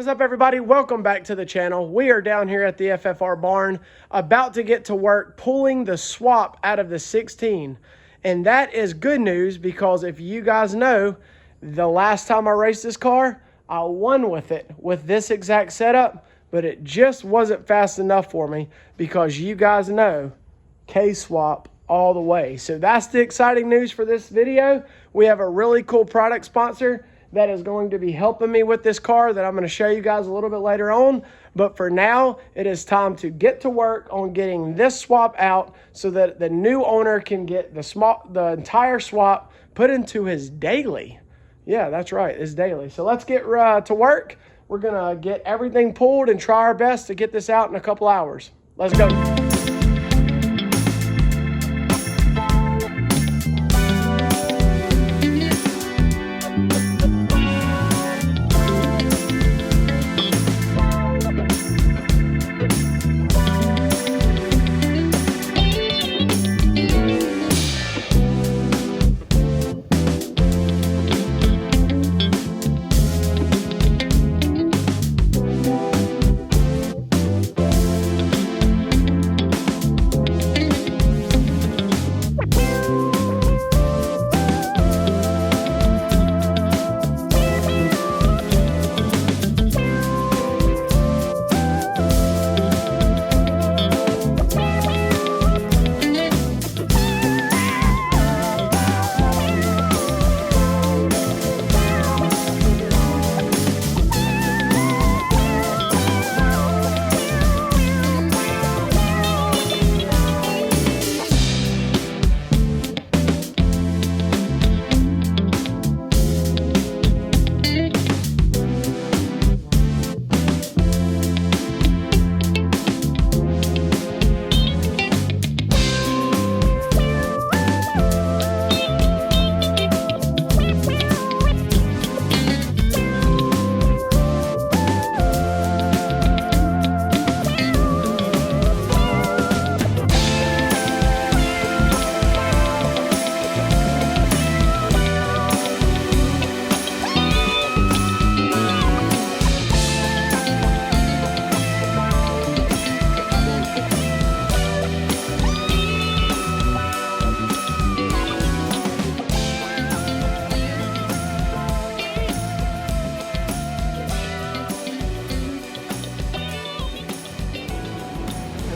What's up, everybody? Welcome back to the channel. We are down here at the FFR barn about to get to work pulling the swap out of the 16. And that is good news because if you guys know, the last time I raced this car, I won with it with this exact setup, but it just wasn't fast enough for me because you guys know K-swap all the way. So that's the exciting news for this video. We have a really cool product sponsor that is going to be helping me with this car that I'm going to show you guys a little bit later on. But for now, it is time to get to work on getting this swap out so that the new owner can get the entire swap put into his daily. Yeah, that's right, his daily. So let's get to work. We're going to get everything pulled and try our best to get this out in a couple hours. Let's go.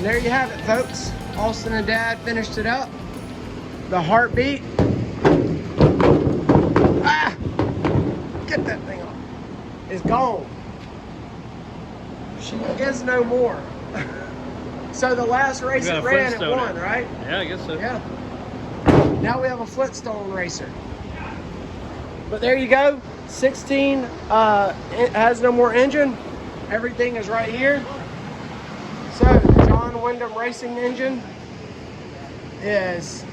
There you have it, folks. Austin and Dad finished it up. The heartbeat. Get that thing off. Is gone. She is no more. So the last race it ran, it won, right? Yeah, I guess so. Yeah. Now we have a Flintstone racer. But there you go. 16 it has no more engine. Everything is right here. So Wyndham Racing engine is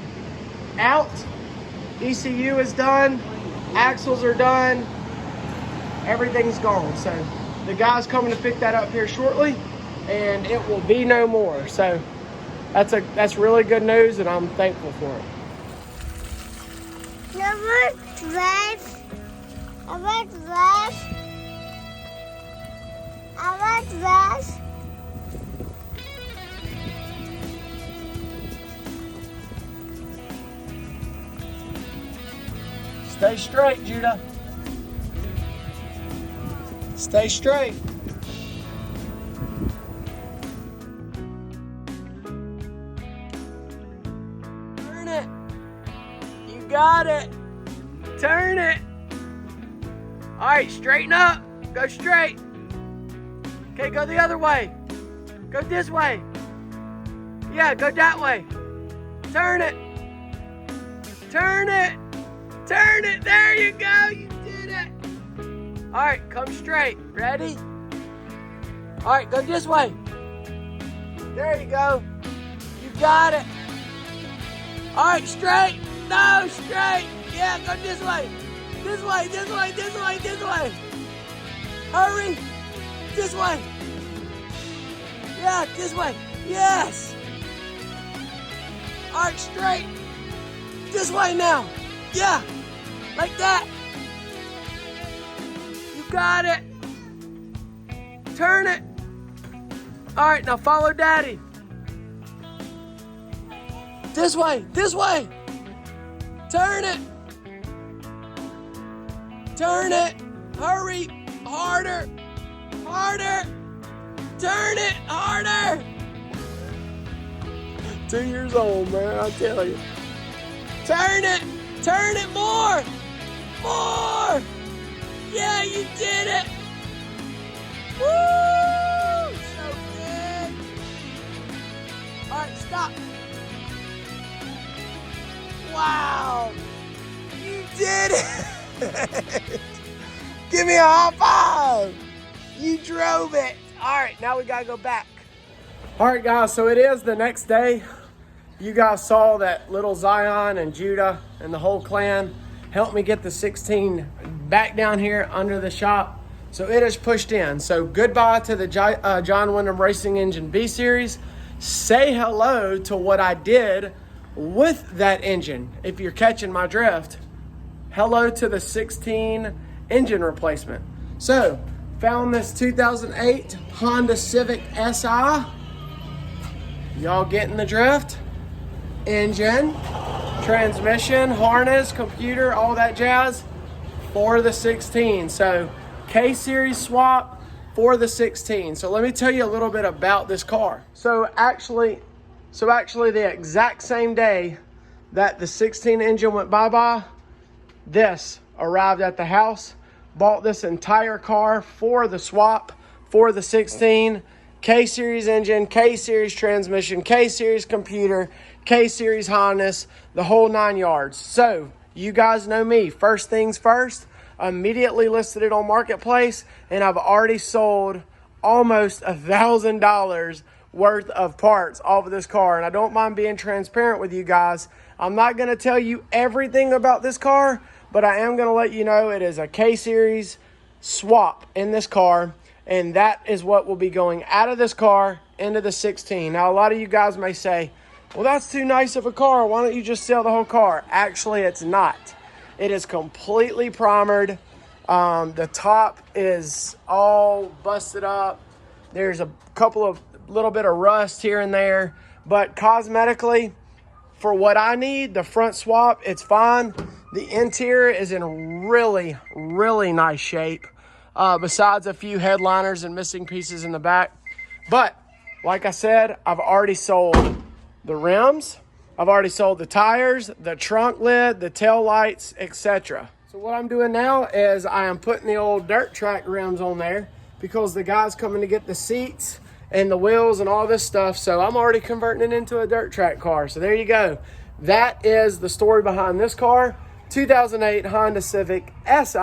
out. ECU is done. Axles are done. Everything's gone. So the guy's coming to pick that up here shortly, and it will be no more. So that's really good news, and I'm thankful for it. Number 12. Number 12. Number 12. Stay straight, Judah. Stay straight. Turn it. You got it. Turn it. All right, straighten up. Go straight. Okay, go the other way. Go this way. Yeah, go that way. Turn it. Turn it. Turn it, there you go, you did it. All right, come straight, ready? All right, go this way. There you go, you got it. All right, straight, no, straight. Yeah, go this way. This way, this way, this way, this way. Hurry, this way. Yeah, this way, yes. All right, straight. This way now. Yeah, like that. You got it. Turn it. All right, now follow Daddy. This way, this way. Turn it. Turn it. Hurry. Harder. Harder. Turn it harder. 2 years old, man, I tell you. Turn it. Turn it more. More. Yeah, you did it. Woo! So good. All right, stop. Wow. You did it. Give me a high five. You drove it. All right, now we gotta go back. All right, guys, so it is the next day. You guys saw that little Zion and Judah and the whole clan helped me get the 16 back down here under the shop. So it is pushed in. So goodbye to the John Wyndham Racing Engine B Series. Say hello to what I did with that engine. If you're catching my drift, hello to the 16 engine replacement. So found this 2008 Honda Civic Si. Y'all getting the drift? Engine, transmission, harness, computer, all that jazz for the 16. So K-Series swap for the 16. So let me tell you a little bit about this car. So actually the exact same day that the 16 engine went bye-bye, this arrived at the house. Bought this entire car for the swap for the 16. K-Series engine, K-Series transmission, K-Series computer, K-Series harness, the whole 9 yards. So you guys know me. First things first, immediately listed it on Marketplace, and I've already sold almost $1,000 worth of parts off of this car. And I don't mind being transparent with you guys. I'm not going to tell you everything about this car, but I am going to let you know it is a K-Series swap in this car, and that is what will be going out of this car into the 16. Now, a lot of you guys may say, well, that's too nice of a car. Why don't you just sell the whole car? Actually, it's not. It is completely primered. The top is all busted up. There's a couple of little bit of rust here and there, but cosmetically, for what I need, the front swap, it's fine. The interior is in really, really nice shape, besides a few headliners and missing pieces in the back. But like I said, I've already sold the rims, I've already sold the tires, the trunk lid, the tail lights, etc. So what I'm doing now is I am putting the old dirt track rims on there because the guy's coming to get the seats and the wheels and all this stuff. So I'm already converting it into a dirt track car. So there you go. That is the story behind this car. 2008 Honda Civic Si,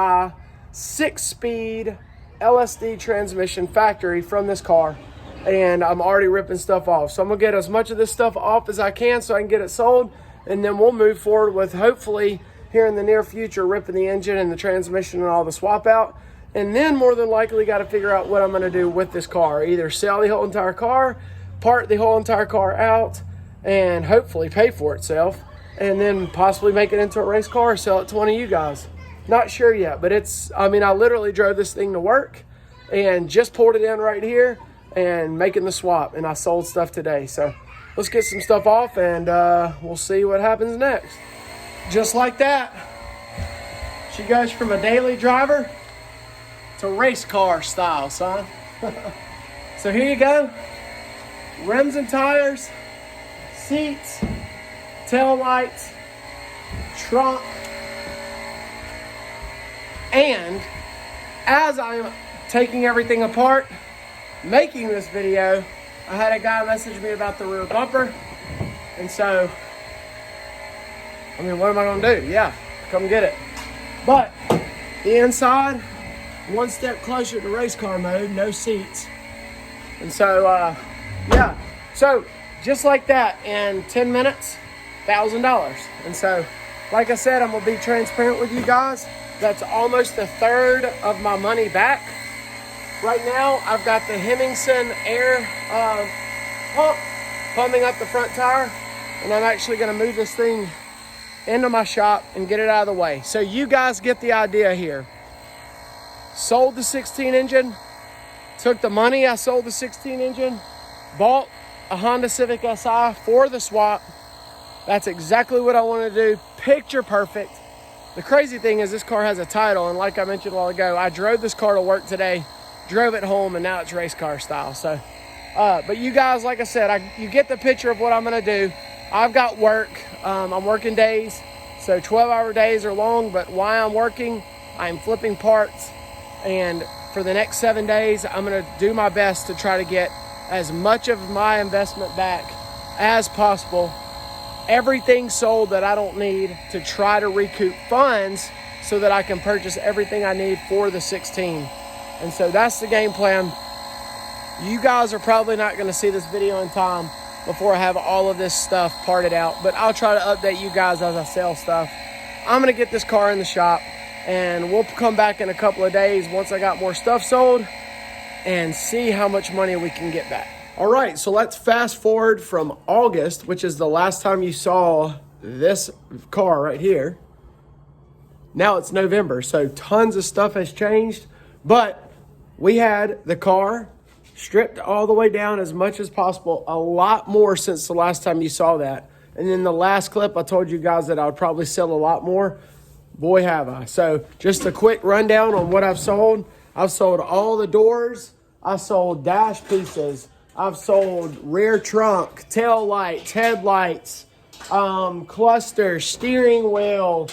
6-speed LSD transmission factory from this car. And I'm already ripping stuff off. So I'm gonna get as much of this stuff off as I can so I can get it sold. And then we'll move forward with, hopefully here in the near future, ripping the engine and the transmission and all the swap out. And then more than likely got to figure out what I'm going to do with this car. Either sell the whole entire car, part the whole entire car out, and hopefully pay for itself. And then possibly make it into a race car or sell it to one of you guys. Not sure yet, but I literally drove this thing to work and just pulled it in right here and making the swap. And I sold stuff today. So let's get some stuff off and we'll see what happens next. Just like that, she goes from a daily driver to race car style, son. So here you go. Rims and tires, seats, tail lights, trunk. And as I'm taking everything apart, making this video, I had a guy message me about the rear bumper. And so, what am I gonna do? Yeah, come get it. But the inside, one step closer to race car mode, no seats. And so, yeah. So, just like that, in 10 minutes, $1,000. And so, like I said, I'm going to be transparent with you guys. That's almost a third of my money back. Right now, I've got the Hemmingson air pump pumping up the front tire. And I'm actually going to move this thing into my shop and get it out of the way. So you guys get the idea here. Sold the 16 engine, took the money I sold the 16 engine, bought a Honda Civic Si for the swap. That's exactly what I want to do. Picture perfect. The crazy thing is this car has a title, and like I mentioned a while ago, I drove this car to work today, drove it home, and now it's race car style. So, but you guys, like I said, you get the picture of what I'm going to do. I've got work. I'm working days, so 12-hour days are long, but while I'm working, I'm flipping parts, and for the next 7 days, I'm going to do my best to try to get as much of my investment back as possible. Everything sold that I don't need to try to recoup funds so that I can purchase everything I need for the 16. And so that's the game plan. You guys are probably not going to see this video in time before I have all of this stuff parted out, but I'll try to update you guys as I sell stuff. I'm going to get this car in the shop, and we'll come back in a couple of days once I got more stuff sold and see how much money we can get back. All right, so let's fast forward from August, which is the last time you saw this car right here. Now it's November, so tons of stuff has changed, but we had the car stripped all the way down as much as possible, a lot more since the last time you saw that. And in the last clip, I told you guys that I would probably sell a lot more. Boy, have I. So just a quick rundown on what I've sold. I've sold all the doors. I sold dash pieces. I've sold rear trunk, tail lights, headlights, cluster, steering wheel,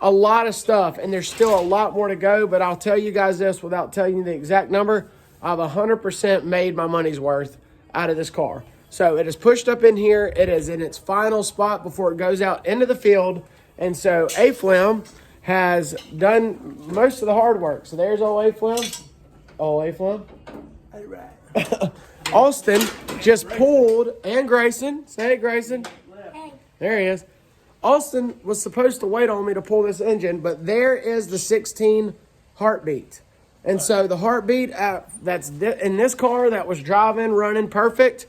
a lot of stuff. And there's still a lot more to go, but I'll tell you guys this without telling you the exact number. I've 100% made my money's worth out of this car. So it is pushed up in here. It is in its final spot before it goes out into the field. And so Fleming has done most of the hard work. So there's old Fleming. Old Fleming. Hey, right. Austin just pulled, and Grayson. Say hey, Grayson. Hey. There he is. Austin was supposed to wait on me to pull this engine, but there is the 16 heartbeat. And so the heartbeat that's in this car that was driving, running perfect.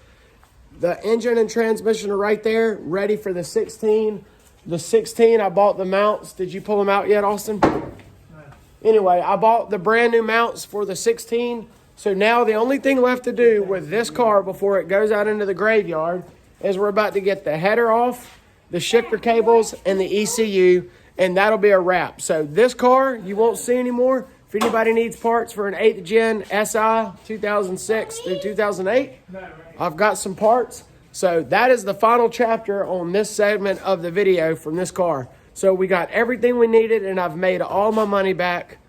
The engine and transmission are right there, ready for the 16. The 16, I bought the mounts. Did you pull them out yet, Austin? No. Anyway, I bought the brand new mounts for the 16. So now the only thing left to do with this car before it goes out into the graveyard is we're about to get the header off, the shifter cables, and the ECU, and that'll be a wrap. So this car you won't see anymore. If anybody needs parts for an 8th gen SI 2006 through 2008, I've got some parts. So that is the final chapter on this segment of the video from this car. So we got everything we needed, and I've made all my money back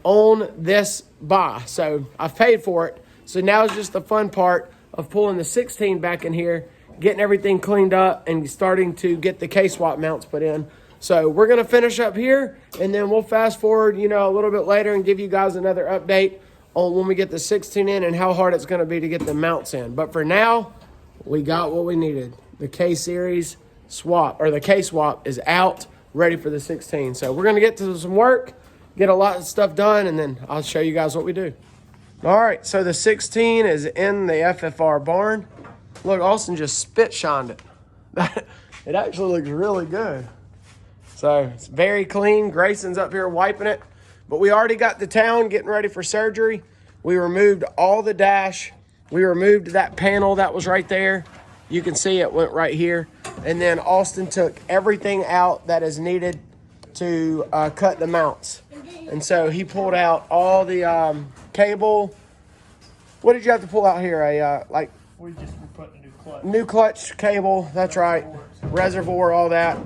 on this buy. So I've paid for it. So now it's just the fun part of pulling the 16 back in here, getting everything cleaned up, and starting to get the K-swap mounts put in. So we're going to finish up here, and then we'll fast forward, a little bit later and give you guys another update on when we get the 16 in and how hard it's going to be to get the mounts in. But for now, we got what we needed. The K-Series swap, or the K-swap is out, ready for the 16. So we're going to get to some work, get a lot of stuff done, and then I'll show you guys what we do. All right, so the 16 is in the FFR barn. Look, Austin just spit shined it. It actually looks really good. So it's very clean. Grayson's up here wiping it. But we already got the town getting ready for surgery. We removed all the dash. We removed that panel that was right there. You can see it went right here. And then Austin took everything out that is needed to cut the mounts. And so he pulled out all the cable. What did you have to pull out here? We just were putting a new clutch. New clutch cable. That's right. Reservoir, all that.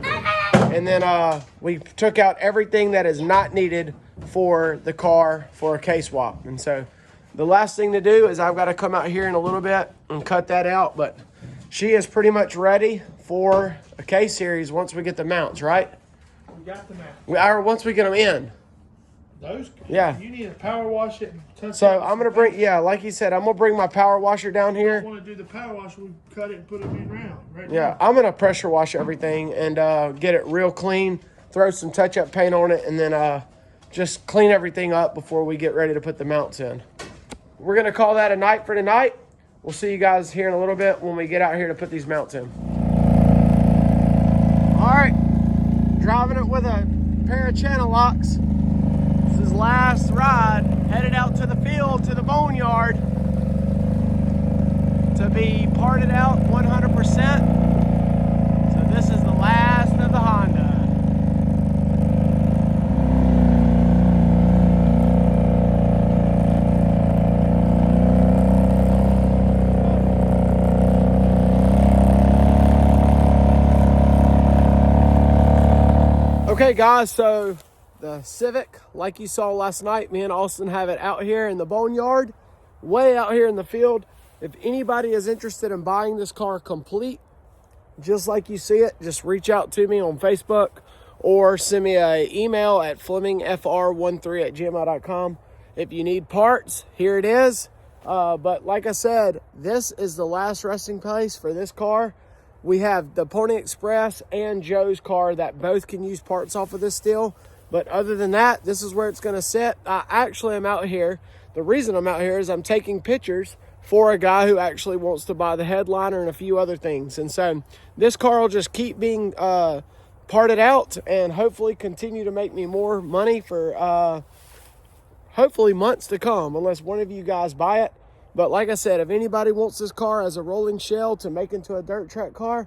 And then we took out everything that is not needed for the car for a K-swap. And so the last thing to do is I've got to come out here in a little bit and cut that out. But she is pretty much ready for a K-Series once we get the mounts, right? We got the mounts. Once we get them in. Those? Yeah. You need to power wash it. And So I'm going to bring, like you said, I'm going to bring my power washer down If here. you want to do the power wash, we cut it and put them in round. Right Yeah, now. I'm going to pressure wash everything and get it real clean, throw some touch-up paint on it, and then just clean everything up before we get ready to put the mounts in. We're going to call that a night for tonight. We'll see you guys here in a little bit when we get out here to put these mounts in. All right, driving it with a pair of channel locks. This is last ride, headed out to the field, to the boneyard. to be parted out 100%. So this is the last of the Honda. Okay guys, so the Civic, like you saw last night, me and Austin have it out here in the boneyard, way out here in the field. If anybody is interested in buying this car complete, just like you see it, just reach out to me on Facebook or send me an email at flemingfr13@gmail.com. If you need parts, here it is. But like I said, this is the last resting place for this car. We have the Pony Express and Joe's car that both can use parts off of this still. But other than that, this is where it's going to sit. I actually am out here. The reason I'm out here is I'm taking pictures for a guy who actually wants to buy the headliner and a few other things. And so this car will just keep being parted out and hopefully continue to make me more money for hopefully months to come, unless one of you guys buy it. But like I said, if anybody wants this car as a rolling shell to make into a dirt track car,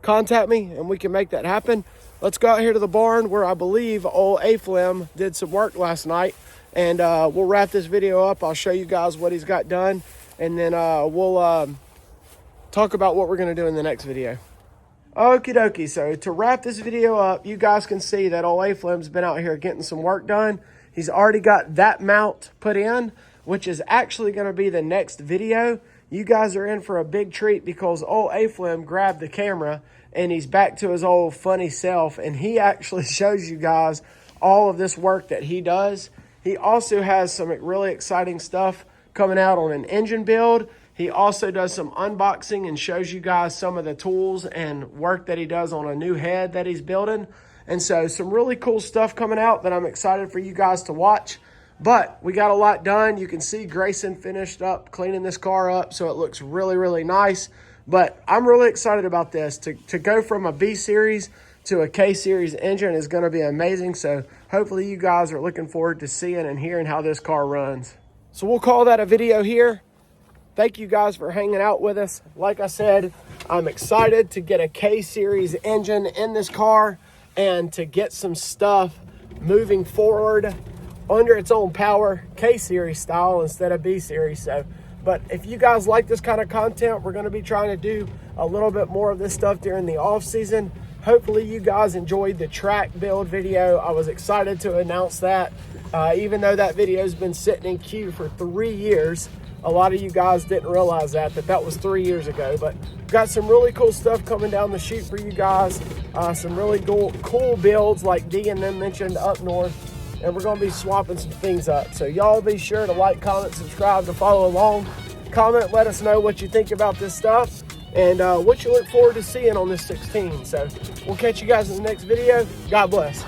contact me and we can make that happen. Let's go out here to the barn where I believe old Flem did some work last night. And we'll wrap this video up. I'll show you guys what he's got done. And then we'll talk about what we're going to do in the next video. Okie dokie. So to wrap this video up, you guys can see that old Flem's been out here getting some work done. He's already got that mount put in, which is actually going to be the next video. You guys are in for a big treat because old Flem grabbed the camera and he's back to his old funny self, and he actually shows you guys all of this work that he does. He also has some really exciting stuff coming out on an engine build. He also does some unboxing and shows you guys some of the tools and work that he does on a new head that he's building. And so some really cool stuff coming out that I'm excited for you guys to watch. But we got a lot done. You can see Grayson finished up cleaning this car up, so it looks really, really nice. But I'm really excited about this. To go from a B Series to a K Series engine is going to be amazing. So hopefully you guys are looking forward to seeing and hearing how this car runs. So we'll call that a video here. Thank you guys for hanging out with us. Like I said, I'm excited to get a K Series engine in this car and to get some stuff moving forward under its own power, K-Series style instead of B-Series. So, but if you guys like this kind of content, we're going to be trying to do a little bit more of this stuff during the off season. Hopefully you guys enjoyed the track build video. I was excited to announce that. Even though that video has been sitting in queue for 3 years, a lot of you guys didn't realize that was 3 years ago. But got some really cool stuff coming down the chute for you guys. Some really cool builds like D and them mentioned up north. And we're going to be swapping some things up. So y'all be sure to like, comment, subscribe to follow along. Comment, let us know what you think about this stuff and what you look forward to seeing on this 16. So we'll catch you guys in the next video. God bless.